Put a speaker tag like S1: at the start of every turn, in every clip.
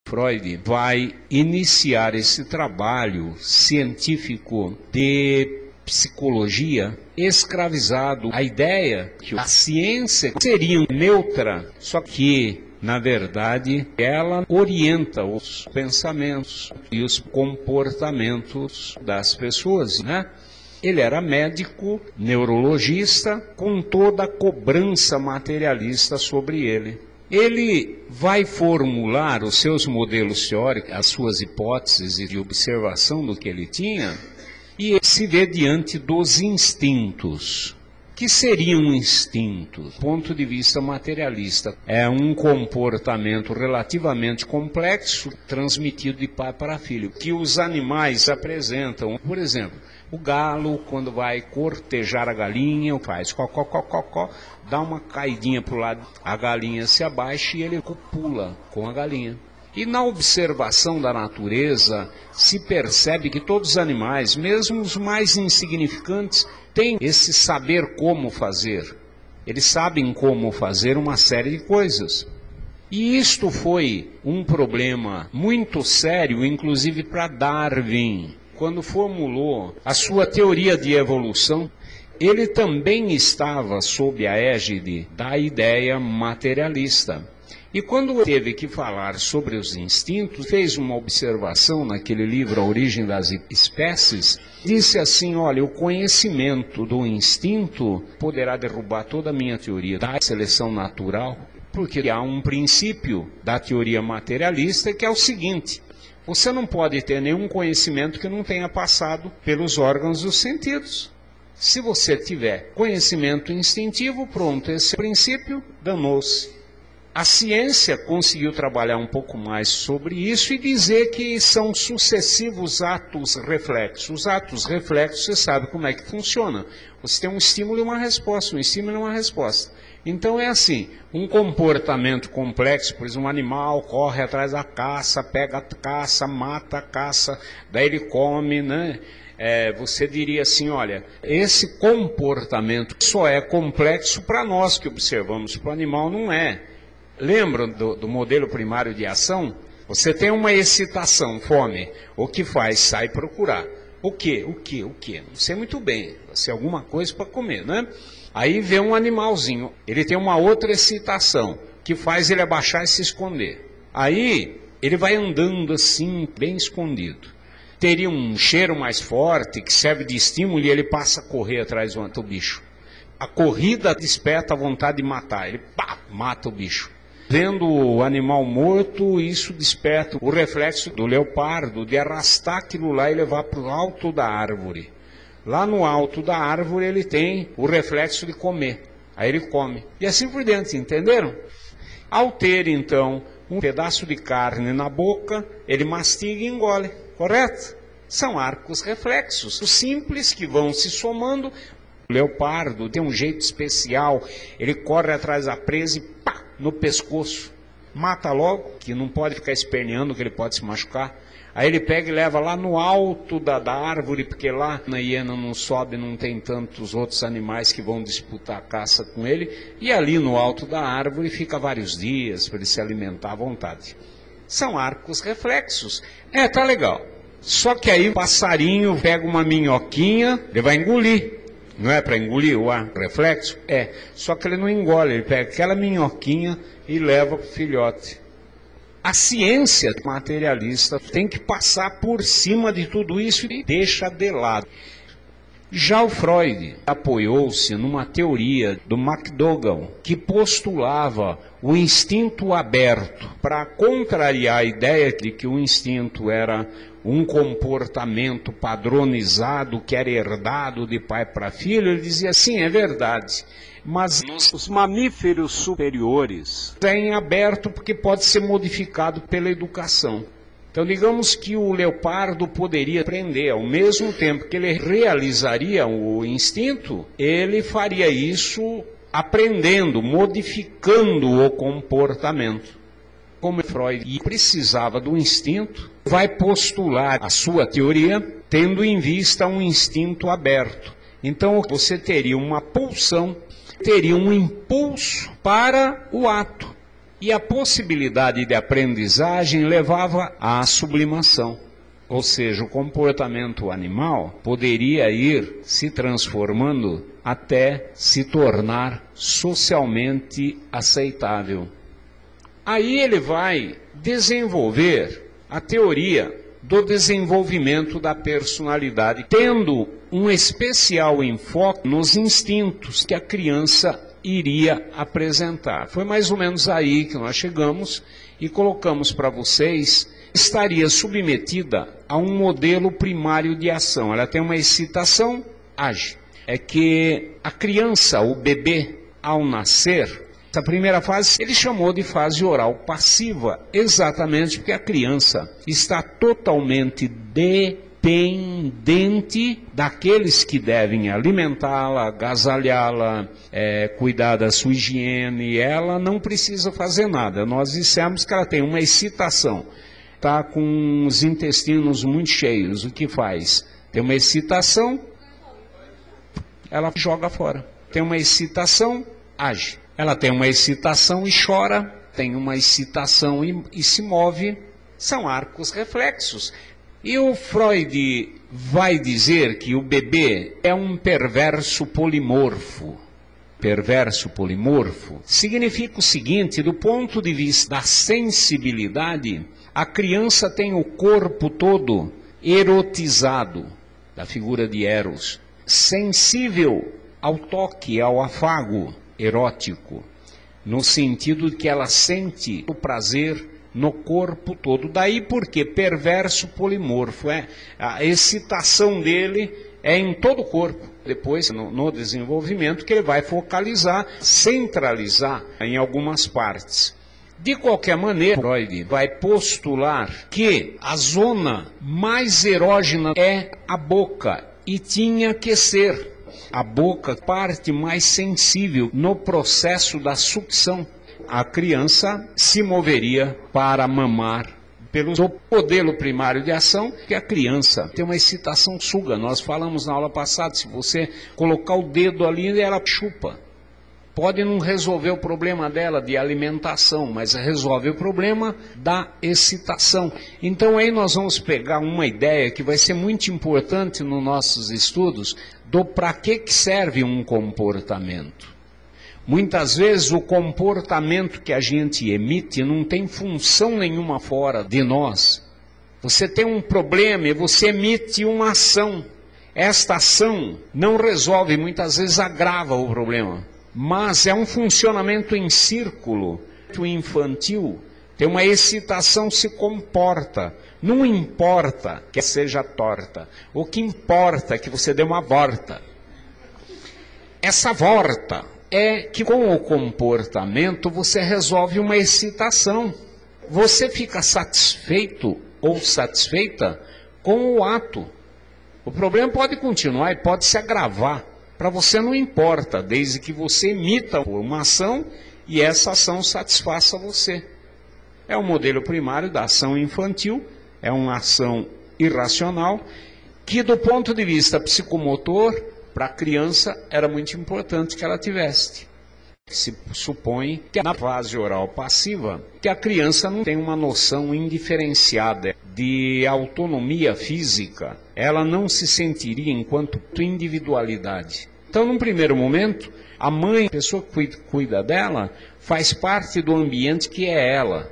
S1: Freud vai iniciar esse trabalho científico de psicologia escravizado à ideia que a ciência seria neutra, só que, na verdade, ela orienta os pensamentos e os comportamentos das pessoas, né? Ele era médico, neurologista, com toda a cobrança materialista sobre ele. Ele vai formular os seus modelos teóricos, as suas hipóteses de observação do que ele tinha, e ele se vê diante dos instintos. Que seriam instintos? Do ponto de vista materialista, é um comportamento relativamente complexo, transmitido de pai para filho, que os animais apresentam. Por exemplo, o galo, quando vai cortejar a galinha, faz có, dá uma caidinha para o lado, a galinha se abaixa e ele copula com a galinha. E na observação da natureza, se percebe que todos os animais, mesmo os mais insignificantes, têm esse saber como fazer. Eles sabem como fazer uma série de coisas. E isto foi um problema muito sério, inclusive para Darwin. Quando formulou a sua teoria de evolução, ele também estava sob a égide da ideia materialista. E quando teve que falar sobre os instintos, fez uma observação naquele livro A Origem das Espécies, disse assim, olha, o conhecimento do instinto poderá derrubar toda a minha teoria da seleção natural, porque há um princípio da teoria materialista que é o seguinte: você não pode ter nenhum conhecimento que não tenha passado pelos órgãos dos sentidos. Se você tiver conhecimento instintivo, pronto, esse princípio danou-se. A ciência conseguiu trabalhar um pouco mais sobre isso e dizer que são sucessivos atos reflexos. Os atos reflexos, você sabe como é que funciona. Você tem um estímulo e uma resposta, um estímulo e uma resposta. Então é assim, um comportamento complexo, por exemplo, um animal corre atrás da caça, pega a caça, mata a caça, daí ele come, né? Você diria assim, olha, esse comportamento só é complexo para nós que observamos, para o animal não é. Lembram do modelo primário de ação? Você tem uma excitação, fome, o que faz? Sai procurar. O quê? Não sei muito bem, vai ser alguma coisa para comer, né? Aí vê um animalzinho, ele tem uma outra excitação, que faz ele abaixar e se esconder. Aí ele vai andando assim, bem escondido. Teria um cheiro mais forte, que serve de estímulo, e ele passa a correr atrás do bicho. A corrida desperta a vontade de matar, ele mata o bicho. Vendo o animal morto, isso desperta o reflexo do leopardo de arrastar aquilo lá e levar para o alto da árvore. Lá no alto da árvore ele tem o reflexo de comer. Aí ele come. E assim por diante, entenderam? Ao ter então um pedaço de carne na boca, ele mastiga e engole, correto? São arcos reflexos, os simples que vão se somando. O leopardo tem um jeito especial, ele corre atrás da presa e no pescoço, mata logo, que não pode ficar esperneando, que ele pode se machucar. Aí ele pega e leva lá no alto da árvore, porque lá na hiena não sobe, não tem tantos outros animais que vão disputar a caça com ele, e ali no alto da árvore fica vários dias para ele se alimentar à vontade. São arcos reflexos. Tá legal. Só que aí o passarinho pega uma minhoquinha, ele vai engolir. Não é para engolir o ar reflexo? Só que ele não engole, ele pega aquela minhoquinha e leva para o filhote. A ciência materialista tem que passar por cima de tudo isso e deixa de lado. Já o Freud apoiou-se numa teoria do McDougall, que postulava o instinto aberto, para contrariar a ideia de que o instinto era um comportamento padronizado que era herdado de pai para filho. Ele dizia, sim, é verdade, mas os mamíferos superiores têm aberto porque pode ser modificado pela educação. Então digamos que o leopardo poderia aprender, ao mesmo tempo que ele realizaria o instinto, ele faria isso aprendendo, modificando o comportamento. Como Freud precisava do instinto, vai postular a sua teoria tendo em vista um instinto aberto. Então você teria uma pulsão, teria um impulso para o ato. E a possibilidade de aprendizagem levava à sublimação. Ou seja, o comportamento animal poderia ir se transformando até se tornar socialmente aceitável. Aí ele vai desenvolver a teoria do desenvolvimento da personalidade, tendo um especial enfoque nos instintos que a criança iria apresentar. Foi mais ou menos aí que nós chegamos e colocamos para vocês, estaria submetida a um modelo primário de ação. Ela tem uma excitação, age. É que a criança, o bebê, ao nascer, essa primeira fase ele chamou de fase oral passiva, exatamente porque a criança está totalmente dependente daqueles que devem alimentá-la, agasalhá-la, cuidar da sua higiene. Ela não precisa fazer nada. Nós dissemos que ela tem uma excitação, está com os intestinos muito cheios. O que faz? Tem uma excitação, ela joga fora. Tem uma excitação, age. Ela tem uma excitação e chora, tem uma excitação e se move. São arcos reflexos. E o Freud vai dizer que o bebê é um perverso polimorfo. Perverso polimorfo significa o seguinte: do ponto de vista da sensibilidade, a criança tem o corpo todo erotizado, da figura de Eros, sensível ao toque, ao afago erótico, no sentido de que ela sente o prazer no corpo todo. Daí porque perverso polimorfo, a excitação dele é em todo o corpo. Depois, no desenvolvimento, que ele vai focalizar, centralizar em algumas partes. De qualquer maneira, Freud vai postular que a zona mais erógena é a boca, e tinha que ser a boca parte mais sensível no processo da sucção. A criança se moveria para mamar pelo modelo primário de ação, que a criança tem uma excitação, suga. Nós falamos na aula passada, se você colocar o dedo ali, ela chupa. Pode não resolver o problema dela de alimentação, mas resolve o problema da excitação. Então aí nós vamos pegar uma ideia que vai ser muito importante nos nossos estudos, do para que serve um comportamento. Muitas vezes o comportamento que a gente emite não tem função nenhuma fora de nós. Você tem um problema e você emite uma ação. Esta ação não resolve, muitas vezes agrava o problema. Mas é um funcionamento em círculo. O infantil tem uma excitação, se comporta. Não importa que seja torta. O que importa é que você dê uma volta. Essa volta é que com o comportamento você resolve uma excitação. Você fica satisfeito ou satisfeita com o ato. O problema pode continuar e pode se agravar. Para você não importa, desde que você emita uma ação e essa ação satisfaça você. É o modelo primário da ação infantil, é uma ação irracional, que do ponto de vista psicomotor, para a criança era muito importante que ela tivesse. Se supõe que na fase oral passiva, que a criança não tem uma noção indiferenciada de autonomia física, ela não se sentiria enquanto individualidade. Então, num primeiro momento, a mãe, a pessoa que cuida dela, faz parte do ambiente que é ela.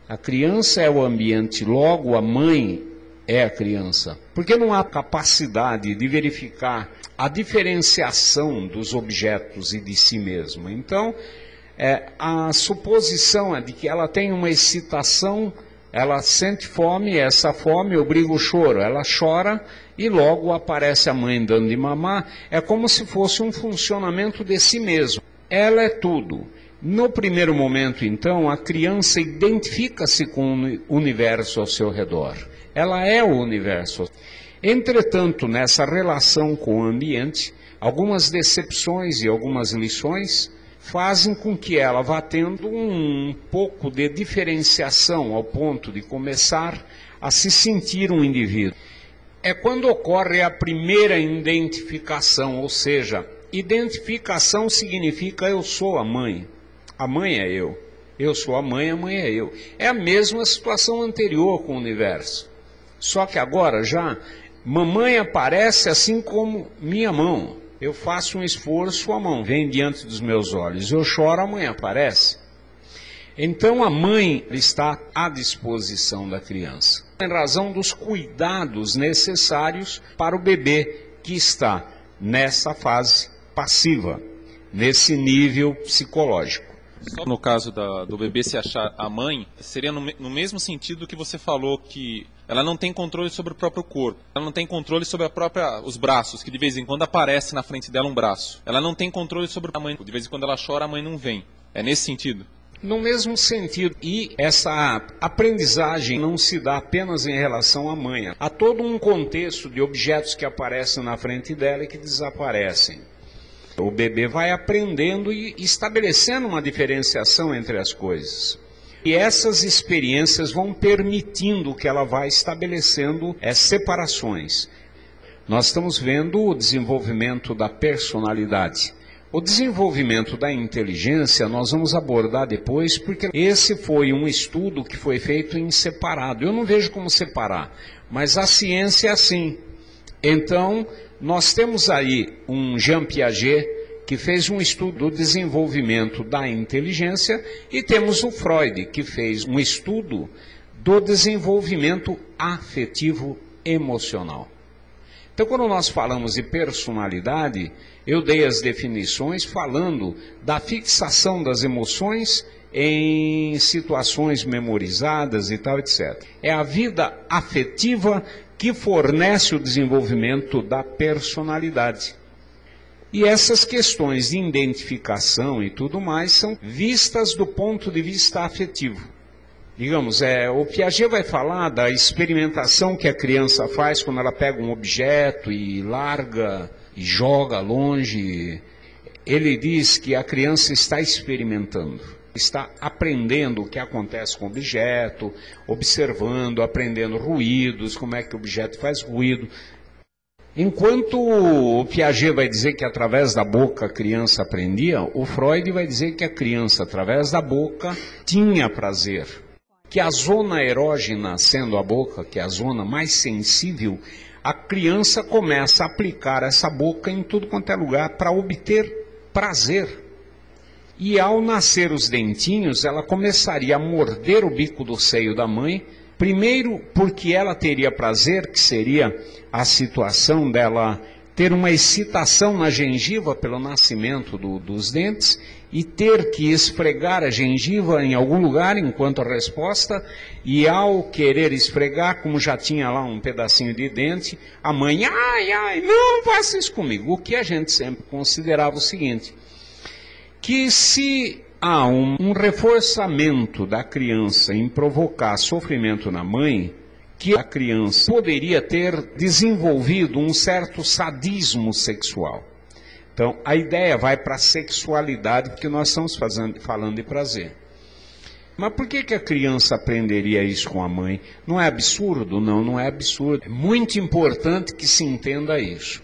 S1: A criança é o ambiente, logo a mãe é a criança. Porque não há capacidade de verificar a diferenciação dos objetos e de si mesma. Então, a suposição é de que ela tem uma excitação, ela sente fome, essa fome obriga o choro, ela chora e logo aparece a mãe dando de mamar. É como se fosse um funcionamento de si mesmo. Ela é tudo. No primeiro momento, então, a criança identifica-se com o universo ao seu redor. Ela é o universo. Entretanto, nessa relação com o ambiente, algumas decepções e algumas lições fazem com que ela vá tendo um pouco de diferenciação ao ponto de começar a se sentir um indivíduo. É quando ocorre a primeira identificação, ou seja, identificação significa eu sou a mãe é eu. Eu sou a mãe é eu. É a mesma situação anterior com o universo. Só que agora já, mamãe aparece assim como minha mão. Eu faço um esforço, a mão vem diante dos meus olhos. Eu choro, a mãe aparece. Então a mãe está à disposição da criança, em razão dos cuidados necessários para o bebê que está nessa fase passiva, nesse nível psicológico.
S2: Só no caso do bebê se achar a mãe, seria no mesmo sentido que você falou que ela não tem controle sobre o próprio corpo, ela não tem controle sobre os braços, que de vez em quando aparece na frente dela um braço. Ela não tem controle sobre a mãe, de vez em quando ela chora, a mãe não vem. É nesse sentido?
S1: No mesmo sentido, e essa aprendizagem não se dá apenas em relação à mãe. Há todo um contexto de objetos que aparecem na frente dela e que desaparecem. O bebê vai aprendendo e estabelecendo uma diferenciação entre as coisas. E essas experiências vão permitindo que ela vá estabelecendo separações. Nós estamos vendo o desenvolvimento da personalidade. O desenvolvimento da inteligência nós vamos abordar depois, porque esse foi um estudo que foi feito em separado. Eu não vejo como separar, mas a ciência é assim. Então, nós temos aí um Jean Piaget, que fez um estudo do desenvolvimento da inteligência, e temos o Freud, que fez um estudo do desenvolvimento afetivo emocional. Então, quando nós falamos de personalidade, eu dei as definições falando da fixação das emoções em situações memorizadas e tal, etc. É a vida afetiva que fornece o desenvolvimento da personalidade. E essas questões de identificação e tudo mais são vistas do ponto de vista afetivo. Digamos, o Piaget vai falar da experimentação que a criança faz quando ela pega um objeto e larga e joga longe. Ele diz que a criança está experimentando, está aprendendo o que acontece com o objeto, observando, aprendendo ruídos, como é que o objeto faz ruído. Enquanto o Piaget vai dizer que através da boca a criança aprendia, o Freud vai dizer que a criança, através da boca, tinha prazer. Que a zona erógena, sendo a boca, que é a zona mais sensível, a criança começa a aplicar essa boca em tudo quanto é lugar para obter prazer. E ao nascer os dentinhos, ela começaria a morder o bico do seio da mãe, primeiro porque ela teria prazer, que seria a situação dela ter uma excitação na gengiva pelo nascimento dos dentes, e ter que esfregar a gengiva em algum lugar enquanto a resposta, e ao querer esfregar, como já tinha lá um pedacinho de dente, a mãe, ai, não faça isso comigo. O que a gente sempre considerava o seguinte, que se há um reforçamento da criança em provocar sofrimento na mãe, que a criança poderia ter desenvolvido um certo sadismo sexual. Então, a ideia vai para a sexualidade, porque nós estamos falando de prazer. Mas por que a criança aprenderia isso com a mãe? Não é absurdo? Não, não é absurdo. É muito importante que se entenda isso.